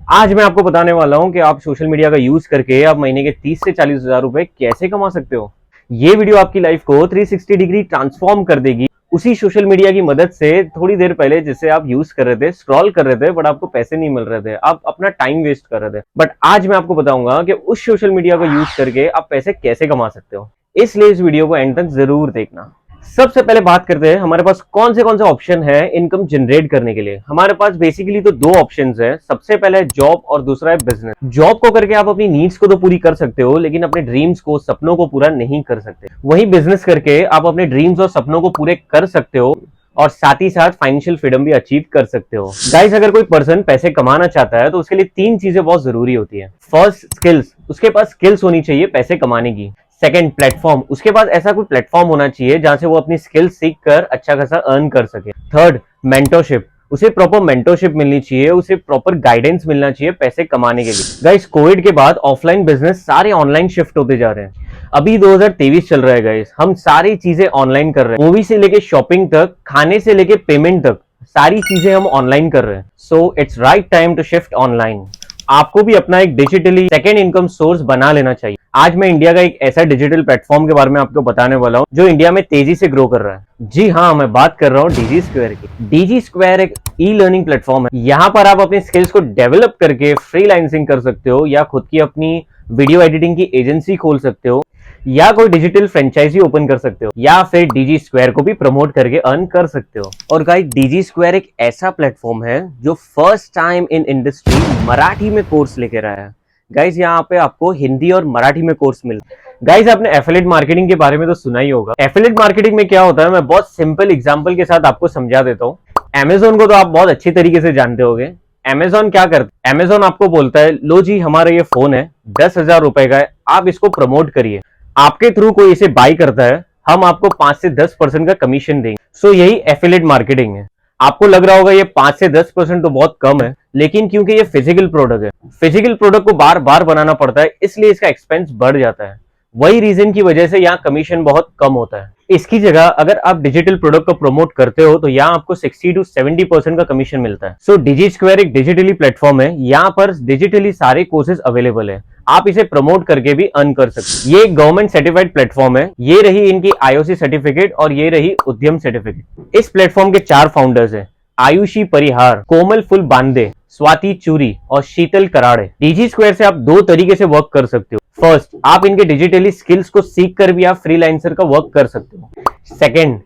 आज मैं आपको बताने वाला हूं कि आप सोशल मीडिया का यूज करके आप महीने के 30 से 40 हजार रुपए कैसे कमा सकते हो। ये वीडियो आपकी लाइफ को 360 डिग्री ट्रांसफॉर्म कर देगी। उसी सोशल मीडिया की मदद से थोड़ी देर पहले जिसे आप यूज कर रहे थे, स्क्रॉल कर रहे थे, बट आपको पैसे नहीं मिल रहे थे, आप अपना टाइम वेस्ट कर रहे थे, बट आज मैं आपको बताऊंगा कि उस सोशल मीडिया को यूज करके आप पैसे कैसे कमा सकते हो। इसलिए इस वीडियो को एंड तक जरूर देखना। सबसे पहले बात करते हैं हमारे पास कौन से ऑप्शन है इनकम जनरेट करने के लिए। हमारे पास बेसिकली तो दो ऑप्शंस है। सबसे पहले है जॉब और दूसरा है बिजनेस। जॉब को करके आप अपनी नीड्स को तो पूरी कर सकते हो, लेकिन अपने ड्रीम्स को, सपनों को पूरा नहीं कर सकते। वहीं बिजनेस करके आप अपने ड्रीम्स और सपनों को पूरे कर सकते हो और साथ ही साथ फाइनेंशियल फ्रीडम भी अचीव कर सकते हो। गाइस, अगर कोई पर्सन पैसे कमाना चाहता है तो उसके लिए तीन चीजें बहुत जरूरी होती है। First, skills. उसके पास स्किल्स होनी चाहिए पैसे कमाने की। Second, platform. उसके पास ऐसा कोई प्लेटफॉर्म होना चाहिए जहां से वो अपनी स्किल सीख कर अच्छा खासा अर्न कर सके। Third, mentorship. उसे प्रॉपर मेंटरशिप मिलनी चाहिए, उसे प्रॉपर गाइडेंस मिलना चाहिए पैसे कमाने के लिए। गाइस, कोविड के बाद ऑफलाइन बिजनेस सारे ऑनलाइन शिफ्ट होते जा रहे हैं। अभी 2023 चल रहा है गाइस, हम सारी चीजें ऑनलाइन कर रहे हैं। मूवी से लेके शॉपिंग तक, खाने से लेके पेमेंट तक, सारी चीजें हम ऑनलाइन कर रहे हैं। So it's right time to shift online. आपको भी अपना एक डिजिटली सेकेंड इनकम सोर्स बना लेना चाहिए। आज मैं इंडिया का एक ऐसा डिजिटल प्लेटफॉर्म के बारे में आपको बताने वाला हूं जो इंडिया में तेजी से ग्रो कर रहा है। जी हाँ, मैं बात कर रहा हूं डीजी स्क्वायर की। डीजी स्क्वायर एक ई लर्निंग प्लेटफॉर्म है। यहाँ पर आप अपनी स्किल्स को डेवलप करके फ्रीलांसिंग कर सकते हो, या खुद की अपनी वीडियो एडिटिंग की एजेंसी खोल सकते हो, या कोई डिजिटल फ्रेंचाइजी ओपन कर सकते हो, या फिर डीजी स्क्वायर को भी प्रमोट करके अर्न कर सकते हो। और गाइस, डीजी स्क्वायर एक ऐसा प्लेटफॉर्म है जो first time in industry Marathi में कोर्स लेकर आया है। गाइस, यहाँ पे आपको हिंदी और मराठी में कोर्स मिलता है। गाइस, आपने एफिलिएट मार्केटिंग के बारे में तो सुना ही होगा। एफिलिएट मार्केटिंग में क्या होता है, मैं बहुत सिंपल एग्जांपल के साथ आपको समझा देता हूँ। अमेजोन को तो आप बहुत अच्छी तरीके से जानते होंगे। अमेजोन क्या करता है, अमेजोन आपको बोलता है, लो जी, हमारा ये फोन है, 10,000 रुपए का है, आप इसको प्रमोट करिए। आपके थ्रू कोई इसे बाई करता है, हम आपको 5 से 10% का कमीशन देंगे। सो यही एफिलिएट मार्केटिंग है। आपको लग रहा होगा ये 5 से 10% तो बहुत कम है, लेकिन क्योंकि ये फिजिकल प्रोडक्ट है, फिजिकल प्रोडक्ट को बार बार बनाना पड़ता है, इसलिए इसका एक्सपेंस बढ़ जाता है। वही रीजन की वजह से यहाँ कमीशन बहुत कम होता है। इसकी जगह अगर आप डिजिटल प्रोडक्ट को प्रमोट करते हो तो यहाँ आपको 60 to 70% का कमीशन मिलता है। सो डीजी स्क्वायर एक डिजिटली प्लेटफॉर्म है। यहाँ पर डिजिटली सारे कोर्सेज अवेलेबल है, आप इसे प्रमोट करके भी अर्न कर सकते हैं। ये गवर्नमेंट सर्टिफाइड प्लेटफॉर्म है। ये रही इनकी आईओसी सर्टिफिकेट और ये रही उद्यम सर्टिफिकेट। इस प्लेटफॉर्म के 4 फाउंडर्स हैं, आयुषी परिहार, कोमल फुल बांदे, स्वाति चूरी और शीतल कराड़े। डीजी स्क्वायर से आप 2 तरीके से वर्क कर सकते हो। फर्स्ट, आप इनके डिजिटली स्किल्स को सीख कर भी आप फ्रीलांसर का वर्क कर सकते हो। सेकंड,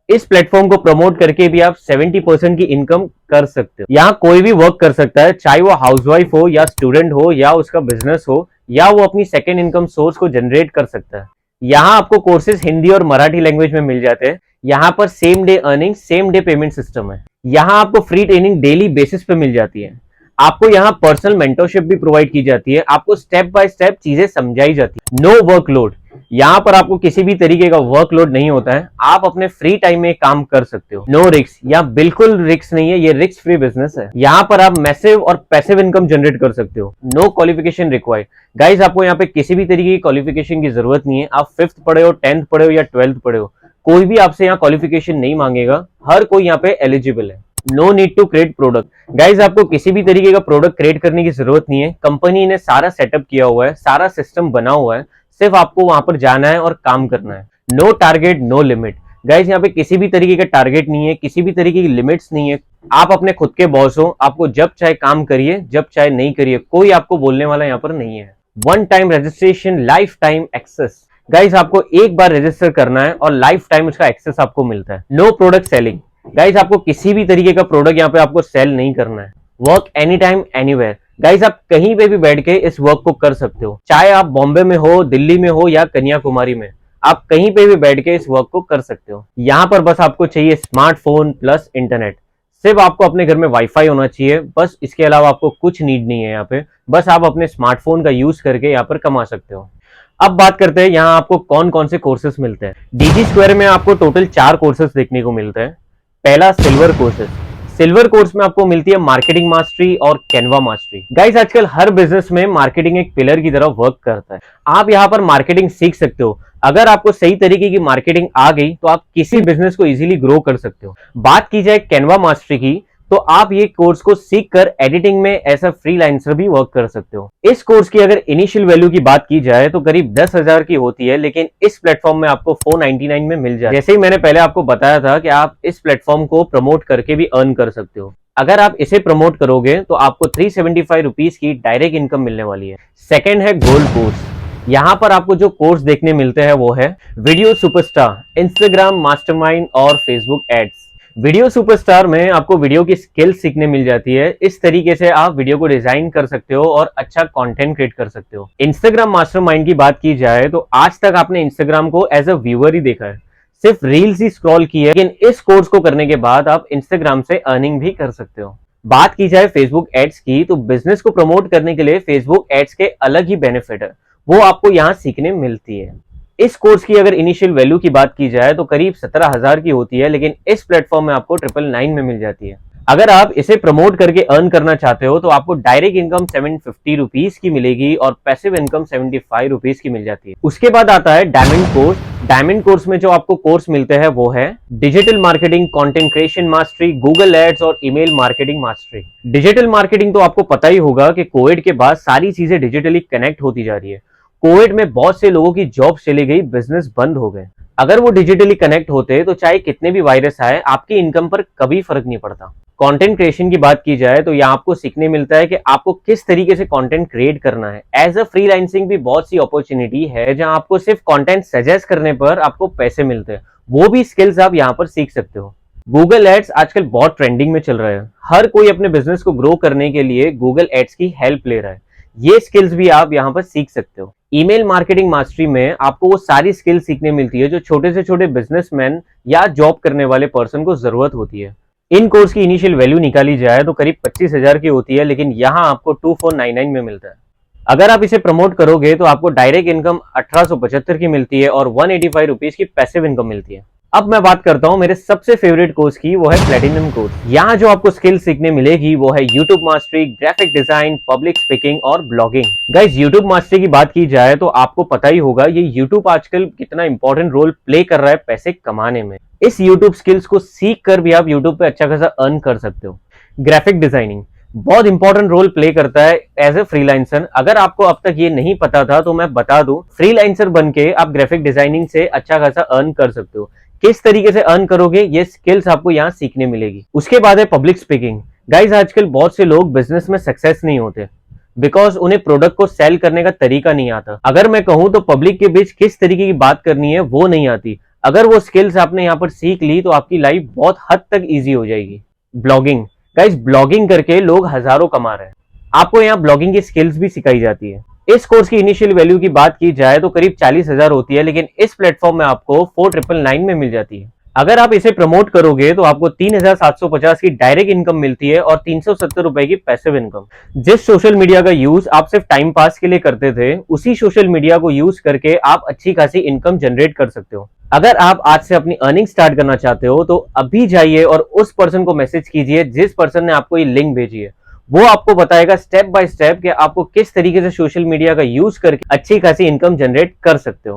इस प्लेटफॉर्म को प्रमोट करके भी आप 70% की इनकम कर सकते हो। यहाँ कोई भी वर्क कर सकता है, चाहे वो हाउसवाइफ हो या स्टूडेंट हो या उसका बिजनेस हो, या वो अपनी सेकेंड इनकम सोर्स को जनरेट कर सकता है। यहाँ आपको कोर्सेज हिंदी और मराठी लैंग्वेज में मिल जाते हैं। यहाँ पर same day earning, same day payment system है। यहाँ आपको फ्री ट्रेनिंग डेली बेसिस पे मिल जाती है। आपको यहाँ पर्सनल मेंटरशिप भी प्रोवाइड की जाती है। आपको स्टेप बाय स्टेप चीजें समझाई जाती है। No workload. यहाँ पर आपको किसी भी तरीके का वर्कलोड नहीं होता है। आप अपने फ्री टाइम में काम कर सकते हो। No risk. यहाँ बिल्कुल रिस्क नहीं है, ये रिस्क फ्री बिजनेस है। यहाँ पर आप मैसिव और पैसिव इनकम जनरेट कर सकते हो। No qualification required. गाइस, आपको यहाँ पे किसी भी तरीके की क्वालिफिकेशन की जरूरत नहीं है। आप 5th पढ़े हो, 10th पढ़े हो या 12th पढ़े हो, कोई भी आपसे यहाँ क्वालिफिकेशन नहीं मांगेगा। हर कोई यहाँ पे एलिजिबल है। No need to create product. Guys, आपको किसी भी तरीके का प्रोडक्ट क्रिएट करने की जरूरत नहीं है। कंपनी ने सारा सेटअप किया हुआ है, सारा सिस्टम बना हुआ है, सिर्फ आपको वहां पर जाना है और काम करना है। No target, no limit. Guys, यहाँ पे किसी भी तरीके का टारगेट नहीं है, किसी भी तरीके की लिमिट्स नहीं है। आप अपने खुद के बॉस हो, आपको जब चाहे काम करिए, जब चाहे नहीं करिए, कोई आपको बोलने वाला यहाँ पर नहीं है। 1 time registration, lifetime access. Guys, आपको एक बार रजिस्टर करना है और लाइफ टाइम उसका एक्सेस आपको मिलता है। No product selling. गाइज, आपको किसी भी तरीके का प्रोडक्ट यहाँ पे आपको सेल नहीं करना है। Work any time anywhere. Guys, आप कहीं पे भी बैठ के इस वर्क को कर सकते हो, चाहे आप बॉम्बे में हो, दिल्ली में हो या कन्याकुमारी में, आप कहीं पे भी बैठ के इस वर्क को कर सकते हो। यहाँ पर बस आपको चाहिए स्मार्टफोन प्लस इंटरनेट। सिर्फ आपको अपने घर में वाईफाई होना चाहिए, बस। इसके अलावा आपको कुछ नीड नहीं है यहाँ पे। बस आप अपने स्मार्टफोन का यूज करके यहाँ पर कमा सकते हो। अब बात करते हैं यहाँ आपको कौन कौन से कोर्सेज मिलते हैं। डीजी स्क्वायर में आपको टोटल 4 कोर्सेज देखने को मिलते हैं। पहला, सिल्वर कोर्सेज। सिल्वर कोर्स में आपको मिलती है मार्केटिंग मास्टरी और कैनवा मास्टरी। गाइस, आजकल हर बिजनेस में मार्केटिंग एक पिलर की तरह वर्क करता है। आप यहाँ पर मार्केटिंग सीख सकते हो। अगर आपको सही तरीके की मार्केटिंग आ गई तो आप किसी बिजनेस को इजीली ग्रो कर सकते हो। बात की जाए कैनवा मास्टरी की, तो आप ये कोर्स को सीख कर एडिटिंग में एज अ फ्रीलांसर भी वर्क कर सकते हो। इस कोर्स की अगर इनिशियल वैल्यू की बात की जाए तो करीब 10,000 की होती है, लेकिन इस प्लेटफॉर्म में आपको 499 में मिल जाए। जैसे ही मैंने पहले आपको बताया था कि आप इस प्लेटफॉर्म को प्रमोट करके भी अर्न कर सकते हो। अगर आप इसे प्रमोट करोगे तो आपको 375 रुपीज की डायरेक्ट इनकम मिलने वाली है। सेकेंड है गोल्ड कोर्स। यहाँ पर आपको जो कोर्स देखने मिलते हैं वो है वीडियो सुपरस्टार, इंस्टाग्राम मास्टरमाइंड और फेसबुक एड्स। वीडियो सुपरस्टार में आपको वीडियो की स्किल सीखने मिल जाती है। इस तरीके से आप वीडियो को डिजाइन कर सकते हो और अच्छा कंटेंट क्रिएट कर सकते हो। इंस्टाग्राम मास्टरमाइंड की बात की जाए तो आज तक आपने इंस्टाग्राम को एज अ व्यूअर ही देखा है, सिर्फ रील्स ही स्क्रॉल की है, लेकिन इस कोर्स को करने के बाद आप इंस्टाग्राम से अर्निंग भी कर सकते हो। बात की जाए फेसबुक एड्स की तो बिजनेस को प्रमोट करने के लिए फेसबुक एड्स के अलग ही बेनिफिट है, वो आपको यहाँ सीखने मिलती है। इस कोर्स की अगर इनिशियल वैल्यू की बात की जाए तो करीब 17,000 की होती है, लेकिन इस प्लेटफॉर्म में आपको 999 में मिल जाती है। अगर आप इसे प्रमोट करके अर्न करना चाहते हो तो आपको डायरेक्ट इनकम 750 रुपीज की मिलेगी और पैसिव इनकम 75 रुपीज की मिल जाती है। उसके बाद आता है डायमंड कोर्स। डायमंड कोर्स में जो आपको कोर्स मिलते हैं वो है digital marketing, content creation mastery, Google ads और email marketing mastery. Digital marketing तो आपको पता ही होगा कि कोविड के बाद सारी चीजें डिजिटली कनेक्ट होती जा रही है। कोविड में बहुत से लोगों की जॉब चली गई, बिजनेस बंद हो गए। अगर वो डिजिटली कनेक्ट होते तो चाहे कितने भी वायरस आए आपकी इनकम पर कभी फर्क नहीं पड़ता। कंटेंट क्रिएशन की बात की जाए तो यहाँ आपको सीखने मिलता है कि आपको किस तरीके से कंटेंट क्रिएट करना है। एज अ फ्रीलांसिंग भी बहुत सी अपॉर्चुनिटी है जहाँ आपको सिर्फ कंटेंट सजेस्ट करने पर आपको पैसे मिलते हैं, वो भी स्किल्स आप यहाँ पर सीख सकते हो। गूगल एड्स आजकल बहुत ट्रेंडिंग में चल रहा है। हर कोई अपने बिजनेस को ग्रो करने के लिए गूगल एड्स की हेल्प ले रहा है। ये स्किल्स भी आप यहाँ पर सीख सकते हो। ईमेल मार्केटिंग मास्टरी में आपको वो सारी स्किल सीखने मिलती है जो छोटे से छोटे बिजनेसमैन या जॉब करने वाले पर्सन को जरूरत होती है। इन कोर्स की इनिशियल वैल्यू निकाली जाए तो करीब 25,000 की होती है, लेकिन यहाँ आपको 2499 में मिलता है। अगर आप इसे प्रमोट करोगे तो आपको डायरेक्ट इनकम 1875 की मिलती है और 185 रुपीज की पैसिव इनकम मिलती है। अब मैं बात करता हूं मेरे सबसे फेवरेट कोर्स की, वो है प्लेटिनम कोर्स। यहाँ जो आपको स्किल सीखने मिलेगी वो है YouTube mastery, graphic design, public speaking और ब्लॉगिंग। गाइस, यूट्यूब मास्टरी की बात की जाए तो आपको पता ही होगा ये यूट्यूब आजकल कितना इंपॉर्टेंट रोल प्ले कर रहा है पैसे कमाने में। इस यूट्यूब स्किल्स को सीख कर भी आप यूट्यूब पे अच्छा खासा अर्न कर सकते हो। ग्राफिक डिजाइनिंग बहुत इंपॉर्टेंट रोल प्ले करता है एज ए फ्रीलांसर। अगर आपको अब तक ये नहीं पता था तो मैं बता दूं, फ्रीलांसर बन के आप ग्राफिक डिजाइनिंग से अच्छा खासा अर्न कर सकते हो। किस तरीके से अर्न करोगे ये स्किल्स आपको यहाँ सीखने मिलेगी। उसके बाद है पब्लिक स्पीकिंग। गाइस, आजकल बहुत से लोग बिजनेस में सक्सेस नहीं होते बिकॉज उन्हें प्रोडक्ट को सेल करने का तरीका नहीं आता। अगर मैं कहूं तो पब्लिक के बीच किस तरीके की बात करनी है वो नहीं आती। अगर वो स्किल्स आपने यहाँ पर सीख ली तो आपकी लाइफ बहुत हद तक ईजी हो जाएगी। ब्लॉगिंग, गाइस, ब्लॉगिंग करके लोग हजारों कमा रहे हैं। आपको यहाँ ब्लॉगिंग की स्किल्स भी सिखाई जाती है। इस कोर्स की इनिशियल वैल्यू की बात की जाए तो करीब 40,000 होती है, लेकिन इस प्लेटफॉर्म में आपको 4,999 में मिल जाती है। अगर आप इसे प्रमोट करोगे तो आपको 3,750 की डायरेक्ट इनकम मिलती है और 370 रुपए की पैसिव इनकम। जिस सोशल मीडिया का यूज आप सिर्फ टाइम पास के लिए करते थे, उसी सोशल मीडिया को यूज करके आप अच्छी खासी इनकम जनरेट कर सकते हो। अगर आप आज से अपनी अर्निंग स्टार्ट करना चाहते हो तो अभी जाइए और उस पर्सन को मैसेज कीजिए जिस पर्सन ने आपको ये लिंक भेजी है। वो आपको बताएगा स्टेप बाय स्टेप कि आपको किस तरीके से सोशल मीडिया का यूज करके अच्छी खासी इनकम जनरेट कर सकते हो।